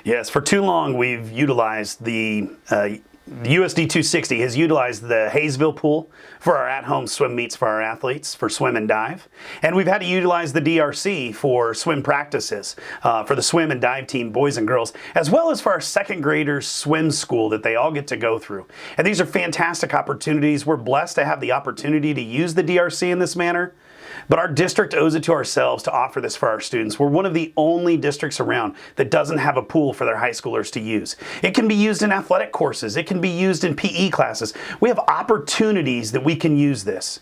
Yes, for too long we've utilized the USD 260 has utilized the Hayesville pool for our at-home swim meets for our athletes for swim and dive. And we've had to utilize the DRC for swim practices for the swim and dive team, boys and girls, as well as for our second graders swim school that they all get to go through. And these are fantastic opportunities. We're blessed to have the opportunity to use the DRC in this manner. But our district owes it to ourselves to offer this for our students. We're one of the only districts around that doesn't have a pool for their high schoolers to use. It can be used in athletic courses. It can be used in PE classes. We have opportunities that we can use this.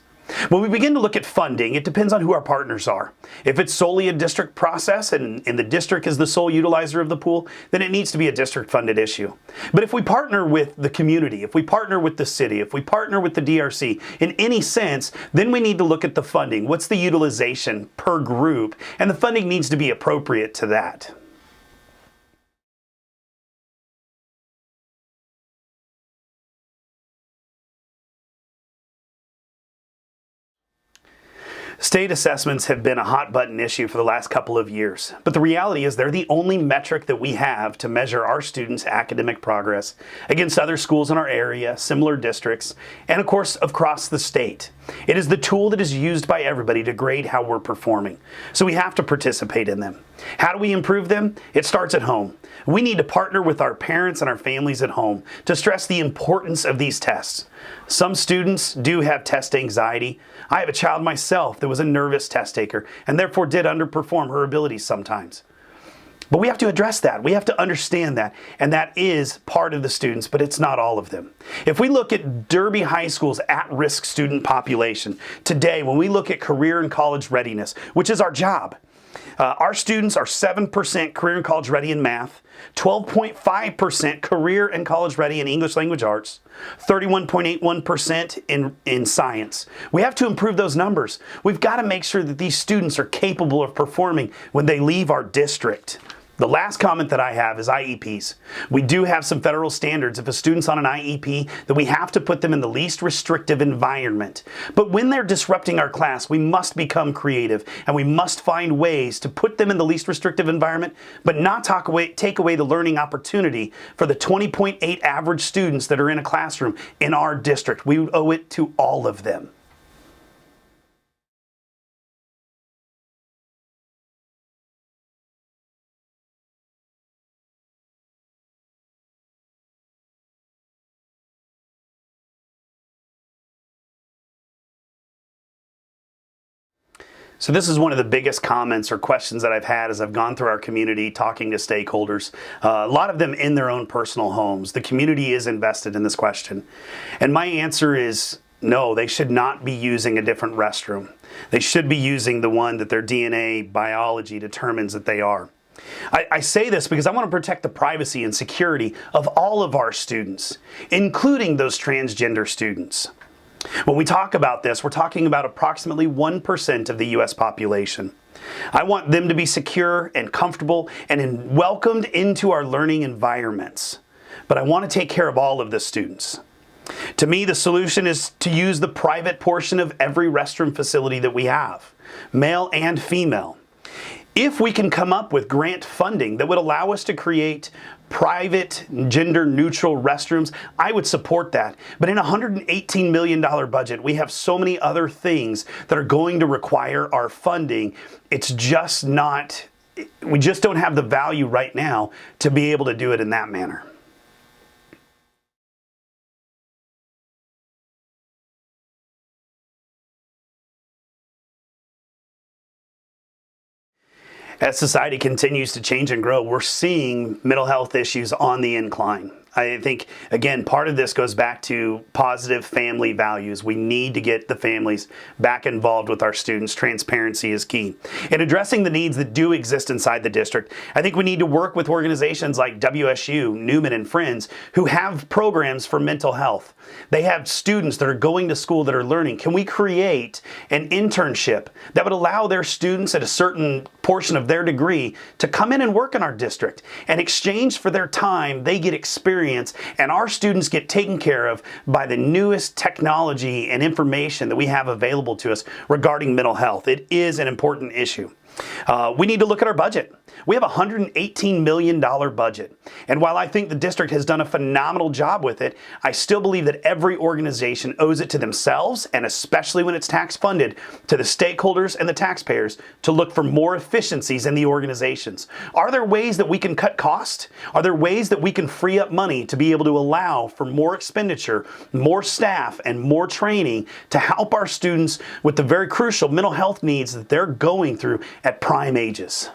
When we begin to look at funding, it depends on who our partners are. If it's solely a district process and the district is the sole utilizer of the pool, then it needs to be a district-funded issue. But if we partner with the community, if we partner with the city, if we partner with the DRC in any sense, then we need to look at the funding. What's the utilization per group? And the funding needs to be appropriate to that. State assessments have been a hot button issue for the last couple of years, but the reality is they're the only metric that we have to measure our students' academic progress against other schools in our area, similar districts, and of course across the state. It is the tool that is used by everybody to grade how we're performing, so we have to participate in them. How do we improve them? It starts at home. We need to partner with our parents and our families at home to stress the importance of these tests. Some students do have test anxiety. I have a child myself that was a nervous test taker and therefore did underperform her abilities sometimes. But we have to address that. We have to understand that. And that is part of the students, but it's not all of them. If we look at Derby High School's at-risk student population, today when we look at career and college readiness, which is our job, our students are 7% career and college ready in math, 12.5% career and college ready in English language arts, 31.81% in science. We have to improve those numbers. We've got to make sure that these students are capable of performing when they leave our district. The last comment that I have is IEPs. We do have some federal standards. If a student's on an IEP, then we have to put them in the least restrictive environment. But when they're disrupting our class, we must become creative and we must find ways to put them in the least restrictive environment, but not take away the learning opportunity for the 20.8 average students that are in a classroom in our district. We owe it to all of them. So this is one of the biggest comments or questions that I've had as I've gone through our community talking to stakeholders, a lot of them in their own personal homes. The community is invested in this question. And my answer is no, they should not be using a different restroom. They should be using the one that their DNA biology determines that they are. I say this because I want to protect the privacy and security of all of our students, including those transgender students. When we talk about this, we're talking about approximately 1% of the U.S. population. I want them to be secure and comfortable and welcomed into our learning environments. But I want to take care of all of the students. To me, the solution is to use the private portion of every restroom facility that we have, male and female. If we can come up with grant funding that would allow us to create private, gender-neutral restrooms, I would support that. But in a $118 million budget, we have so many other things that are going to require our funding. It's just not, we just don't have the value right now to be able to do it in that manner. As society continues to change and grow, we're seeing mental health issues on the incline. I think, again, part of this goes back to positive family values. We need to get the families back involved with our students. Transparency is key. In addressing the needs that do exist inside the district, I think we need to work with organizations like WSU, Newman and Friends, who have programs for mental health. They have students that are going to school that are learning. Can we create an internship that would allow their students at a certain portion of their degree to come in and work in our district? In exchange for their time, they get experience, and our students get taken care of by the newest technology and information that we have available to us regarding mental health. It is an important issue. We need to look at our budget. We have a $118 million budget. And while I think the district has done a phenomenal job with it, I still believe that every organization owes it to themselves, and especially when it's tax funded, to the stakeholders and the taxpayers to look for more efficiencies in the organizations. Are there ways that we can cut costs? Are there ways that we can free up money to be able to allow for more expenditure, more staff, and more training to help our students with the very crucial mental health needs that they're going through at prime ages?